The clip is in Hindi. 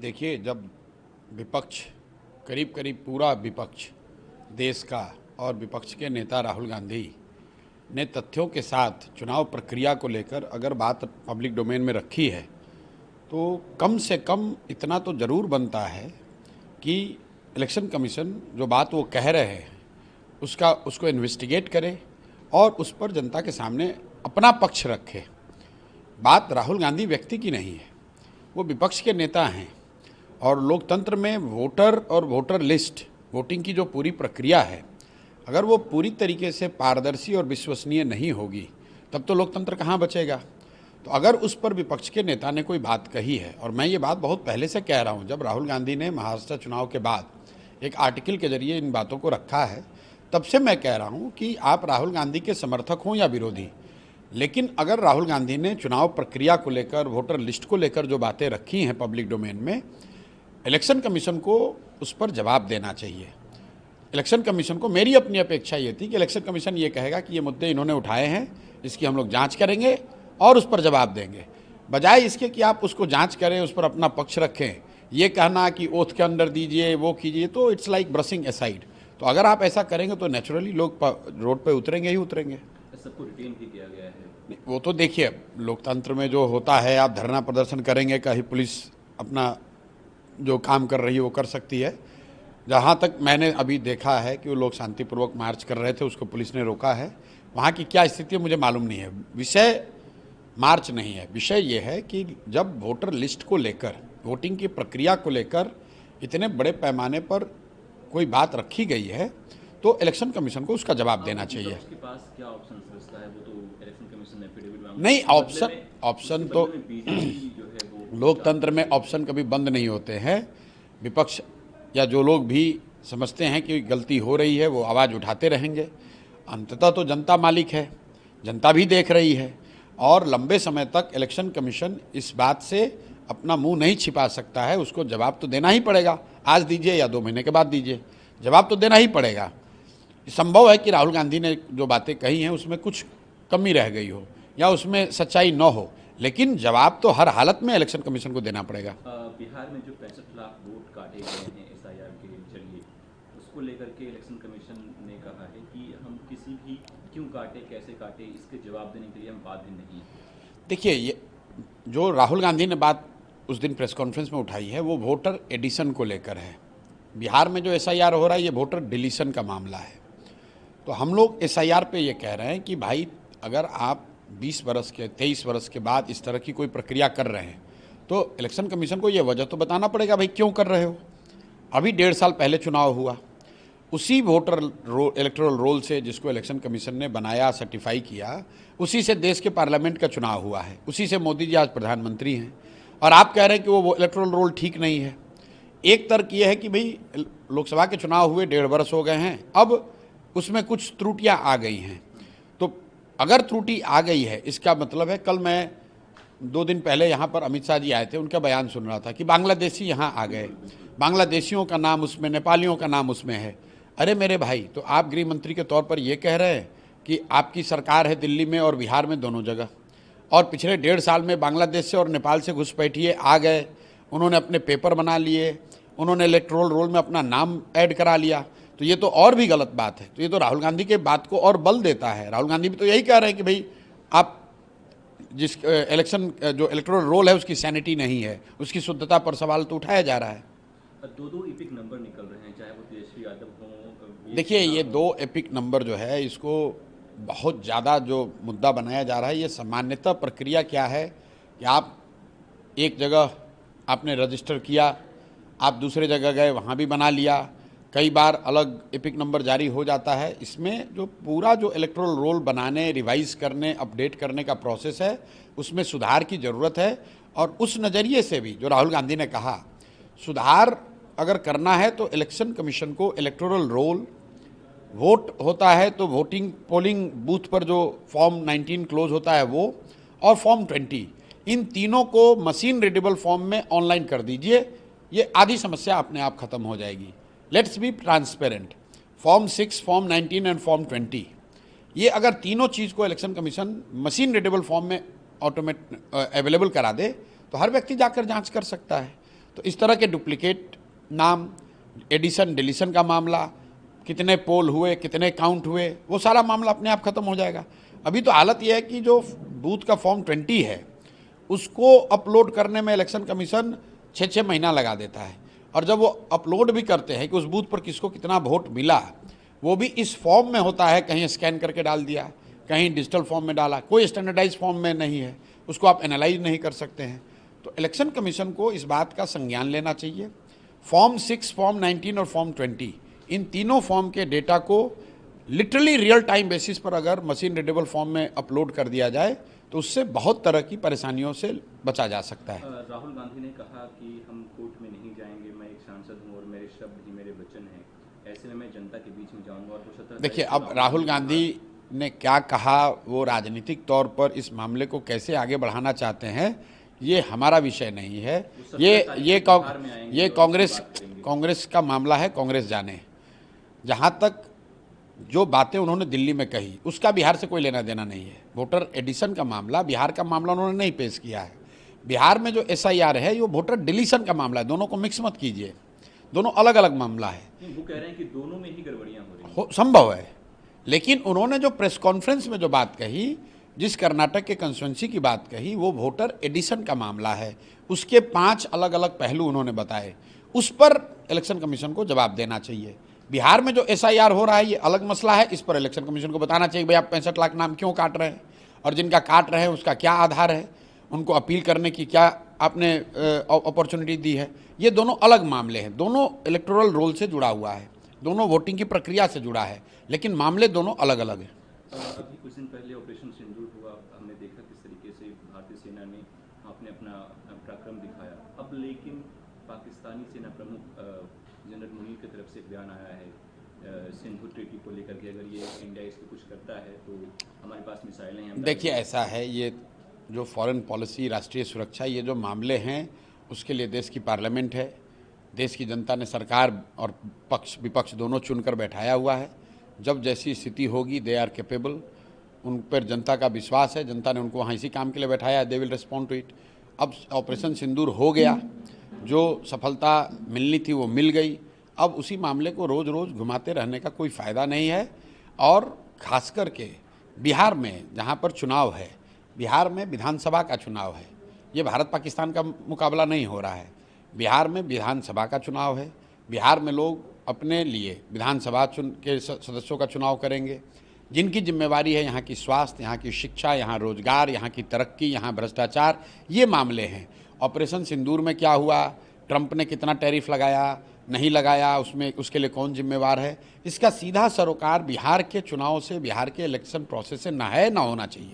देखिए, जब विपक्ष करीब करीब पूरा विपक्ष देश का और विपक्ष के नेता राहुल गांधी ने तथ्यों के साथ चुनाव प्रक्रिया को लेकर अगर बात पब्लिक डोमेन में रखी है, तो कम से कम इतना तो ज़रूर बनता है कि इलेक्शन कमीशन जो बात वो कह रहे हैं उसको इन्वेस्टिगेट करे और उस पर जनता के सामने अपना पक्ष रखे। बात राहुल गांधी व्यक्ति की नहीं है, वो विपक्ष के नेता हैं और लोकतंत्र में वोटर और वोटर लिस्ट वोटिंग की जो पूरी प्रक्रिया है, अगर वो पूरी तरीके से पारदर्शी और विश्वसनीय नहीं होगी तब तो लोकतंत्र कहाँ बचेगा। तो अगर उस पर विपक्ष के नेता ने कोई बात कही है, और मैं ये बात बहुत पहले से कह रहा हूँ, जब राहुल गांधी ने महाराष्ट्र चुनाव के बाद एक आर्टिकल के जरिए इन बातों को रखा है, तब से मैं कह रहा हूँ कि आप राहुल गांधी के समर्थक हों या विरोधी, लेकिन अगर राहुल गांधी ने चुनाव प्रक्रिया को लेकर वोटर लिस्ट को लेकर जो बातें रखी हैं पब्लिक डोमेन में, इलेक्शन कमीशन को उस पर जवाब देना चाहिए। इलेक्शन कमीशन को मेरी अपनी अपेक्षा ये थी कि इलेक्शन कमीशन ये कहेगा कि ये मुद्दे इन्होंने उठाए हैं, इसकी हम लोग जांच करेंगे और उस पर जवाब देंगे, बजाय इसके कि आप उसको जांच करें, उस पर अपना पक्ष रखें। ये कहना कि ओथ के अंदर दीजिए, वो कीजिए, तो इट्स लाइक ब्रशिंग असाइड। तो अगर आप ऐसा करेंगे तो नेचुरली लोग रोड पे उतरेंगे ही उतरेंगे। सबको रिटेन भी किया गया है। वो तो देखिए, लोकतंत्र में जो होता है, आप धरना प्रदर्शन करेंगे, कहीं पुलिस अपना जो काम कर रही है वो कर सकती है। जहाँ तक मैंने अभी देखा है कि वो लोग शांतिपूर्वक मार्च कर रहे थे, उसको पुलिस ने रोका है। वहाँ की क्या स्थिति है मुझे मालूम नहीं है। विषय मार्च नहीं है, विषय ये है कि जब वोटर लिस्ट को लेकर, वोटिंग की प्रक्रिया को लेकर इतने बड़े पैमाने पर कोई बात रखी गई है, तो इलेक्शन कमीशन को उसका जवाब देना चाहिए। उसके पास क्या ऑप्शन बचता है? वो तो इलेक्शन कमीशन ने एफिडेविट मांगा नहीं, ऑप्शन तो जो है वो लोकतंत्र में ऑप्शन कभी बंद नहीं होते हैं। विपक्ष या जो लोग भी समझते हैं कि गलती हो रही है, वो आवाज़ उठाते रहेंगे। अंततः तो जनता मालिक है, जनता भी देख रही है, और लंबे समय तक इलेक्शन कमीशन इस बात से अपना मुंह नहीं छिपा सकता है। उसको जवाब तो देना ही पड़ेगा, आज दीजिए या 2 महीने के बाद दीजिए, जवाब तो देना ही पड़ेगा। संभव है कि राहुल गांधी ने जो बातें कही हैं उसमें कुछ कमी रह गई हो या उसमें सच्चाई न हो, लेकिन जवाब तो हर हालत में इलेक्शन कमीशन को देना पड़ेगा। बिहार में जो 65 लाख वोट काटे गए हैं एसआईआर के जरिए, उसको लेकर के इलेक्शन कमीशन ने कहा है कि हम किसी भी क्यों काटे, कैसे काटे, इसके जवाब देने के लिए हम बाध्य नहीं हैं। देखिए, ये जो राहुल गांधी ने बात उस दिन प्रेस कॉन्फ्रेंस में उठाई है, वो वोटर एडिशन को लेकर है। बिहार में जो एसआईआर हो रहा है, ये वोटर डिलीशन का मामला है। तो हम लोग एसआईआर पे ये कह रहे हैं कि भाई, अगर आप 20 वर्ष के 23 वर्ष के बाद इस तरह की कोई प्रक्रिया कर रहे हैं, तो इलेक्शन कमीशन को ये वजह तो बताना पड़ेगा, भाई क्यों कर रहे हो। अभी 1.5 साल पहले चुनाव हुआ, उसी वोटर इलेक्टोरल रोल से जिसको इलेक्शन कमीशन ने बनाया, सर्टिफाई किया, उसी से देश के पार्लियामेंट का चुनाव हुआ है, उसी से मोदी जी आज प्रधानमंत्री हैं, और आप कह रहे हैं कि वो इलेक्टोरल रोल ठीक नहीं है। एक तर्क ये है कि भाई लोकसभा के चुनाव हुए 1.5 वर्ष हो गए हैं, अब उसमें कुछ त्रुटियां आ गई हैं। तो अगर त्रुटि आ गई है, इसका मतलब है, कल मैं 2 दिन पहले यहाँ पर अमित शाह जी आए थे, उनका बयान सुन रहा था कि बांग्लादेशी यहाँ आ गए, बांग्लादेशियों का नाम उसमें, नेपालियों का नाम उसमें है। अरे मेरे भाई, तो आप गृह मंत्री के तौर पर ये कह रहे हैं कि आपकी सरकार है दिल्ली में और बिहार में, दोनों जगह, और पिछले 1.5 साल में बांग्लादेश से और नेपाल से घुसपैठिए आ गए, उन्होंने अपने पेपर बना लिए, उन्होंने इलेक्टोरल रोल में अपना नाम ऐड करा लिया, तो ये तो और भी गलत बात है। तो ये तो राहुल गांधी के बात को और बल देता है। राहुल गांधी भी तो यही कह रहे हैं कि भाई, आप जिस इलेक्शन जो इलेक्टोरल रोल है उसकी सैनिटी नहीं है, उसकी शुद्धता पर सवाल तो उठाया जा रहा है। 2 एपिक नंबर निकल रहे हैं, चाहे वो तेजस्वी यादव हो। देखिए, ये 2 एपिक नंबर जो है, इसको बहुत ज़्यादा जो मुद्दा बनाया जा रहा है, ये सामान्यतः प्रक्रिया क्या है कि आप एक जगह आपने रजिस्टर किया, आप दूसरे जगह गए, वहाँ भी बना लिया, कई बार अलग एपिक नंबर जारी हो जाता है। इसमें जो पूरा जो इलेक्टोरल रोल बनाने, रिवाइज करने, अपडेट करने का प्रोसेस है, उसमें सुधार की ज़रूरत है। और उस नज़रिए से भी जो राहुल गांधी ने कहा, सुधार अगर करना है तो इलेक्शन कमीशन को इलेक्टोरल रोल, वोट होता है तो वोटिंग पोलिंग बूथ पर जो फॉर्म 19 क्लोज होता है वो, और फॉर्म 20, इन तीनों को मशीन रीडेबल फॉर्म में ऑनलाइन कर दीजिए, ये आधी समस्या अपने आप खत्म हो जाएगी। Let's be transparent. Form 6, form 19 and form 20, ये अगर तीनों चीज़ को election commission machine readable form में अवेलेबल करा दे, तो हर व्यक्ति जाकर जांच कर सकता है। तो इस तरह के डुप्लीकेट नाम, एडिशन डिलीशन का मामला, कितने पोल हुए, कितने काउंट हुए, वो सारा मामला अपने आप खत्म हो जाएगा। अभी तो हालत यह है कि जो बूथ का फॉर्म 20 है उसको अपलोड करने में इलेक्शन कमीशन 6 महीना लगा देता है, और जब वो अपलोड भी करते हैं कि उस बूथ पर किसको कितना वोट मिला, वो भी इस फॉर्म में होता है, कहीं स्कैन करके डाल दिया, कहीं डिजिटल फॉर्म में डाला, कोई स्टैंडर्डाइज फॉर्म में नहीं है, उसको आप एनालाइज नहीं कर सकते हैं। तो इलेक्शन कमीशन को इस बात का संज्ञान लेना चाहिए। फॉर्म 6, फॉर्म 19 और फॉर्म 20, इन तीनों फॉर्म के डेटा को लिटरली रियल टाइम बेसिस पर अगर मशीन रीडेबल फॉर्म में अपलोड कर दिया जाए तो उससे बहुत तरह की परेशानियों से बचा जा सकता है। राहुल गांधी ने कहा कि हम कोर्ट में नहीं जाएंगे, मैं एक सांसद हूं और मेरे शब्द ही मेरे वचन हैं, ऐसे में मैं जनता के बीच में जाऊंगा। और 75 देखिए, अब राहुल गांधी ने क्या कहा, वो राजनीतिक तौर पर इस मामले को कैसे आगे बढ़ाना चाहते हैं, ये हमारा विषय नहीं है। ये कांग्रेस का मामला है, कांग्रेस जाने। जहाँ तक जो बातें उन्होंने दिल्ली में कही उसका बिहार से कोई लेना देना नहीं है। वोटर एडिशन का मामला, बिहार का मामला उन्होंने नहीं पेश किया है। बिहार में जो SIR है ये वोटर डिलीशन का मामला है, दोनों को मिक्स मत कीजिए, दोनों अलग अलग मामला है। वो कह रहे हैं कि दोनों में ही गड़बड़ियां हो रही हैं। संभव है, लेकिन उन्होंने जो प्रेस कॉन्फ्रेंस में जो बात कही, जिस कर्नाटक के कंस्टिट्यूंसी की बात कही, वो वोटर एडिशन का मामला है। उसके 5 अलग अलग पहलू उन्होंने बताए, उस पर इलेक्शन कमीशन को जवाब देना चाहिए। बिहार में जो SIR हो रहा है ये अलग मसला है, इस पर इलेक्शन कमीशन को बताना चाहिए भाई आप 65 लाख नाम क्यों काट रहे हैं, और जिनका काट रहे हैं उसका क्या आधार है, उनको अपील करने की क्या आपने अपॉर्चुनिटी दी है। ये दोनों अलग मामले हैं, दोनों इलेक्टोरल रोल से जुड़ा हुआ है, दोनों वोटिंग की प्रक्रिया से जुड़ा है, लेकिन मामले दोनों अलग अलग हैं। अभी कुछ दिन पहले ऑपरेशन सिंदूर हुआ, हमने देखा किस तरीके से भारतीय सेना ने आपने अपना पराक्रम दिखाया। अब लेकिन पाकिस्तानी सेना प्रमुख जनरल मुनीर की तरफ से एक बयान आया है सिंधु ट्रीटी को लेकर के, अगर ये इंडिया इसको कुछ करता है तो हमारे पास मिसाइलें हैं। देखिए, ऐसा है, ये जो फॉरेन पॉलिसी, राष्ट्रीय सुरक्षा, ये जो मामले हैं उसके लिए देश की पार्लियामेंट है, देश की जनता ने सरकार और पक्ष विपक्ष दोनों चुनकर बैठाया हुआ है। जब जैसी स्थिति होगी, दे आर कैपेबल, उन पर जनता का विश्वास है, जनता ने उनको वहाँ इसी काम के लिए बैठाया है, they will respond to it. अब ऑपरेशन सिंदूर हो गया, जो सफलता मिलनी थी वो मिल गई। अब उसी मामले को रोज़ रोज़ घुमाते रहने का कोई फ़ायदा नहीं है, और ख़ास करके बिहार में जहाँ पर चुनाव है, बिहार में विधानसभा का चुनाव है, ये भारत पाकिस्तान का मुकाबला नहीं हो रहा है, बिहार में विधानसभा का चुनाव है। बिहार में लोग अपने लिए विधानसभा के सदस्यों का चुनाव करेंगे, जिनकी जिम्मेवारी है यहाँ की स्वास्थ्य, यहाँ की शिक्षा, यहाँ रोजगार, यहाँ की तरक्की, यहाँ भ्रष्टाचार, ये मामले हैं। ऑपरेशन सिंदूर में क्या हुआ, ट्रंप ने कितना टैरिफ लगाया, नहीं लगाया, उसमें उसके लिए कौन जिम्मेवार है, इसका सीधा सरोकार बिहार के चुनाव से, बिहार के इलेक्शन प्रोसेस से ना है, ना होना चाहिए।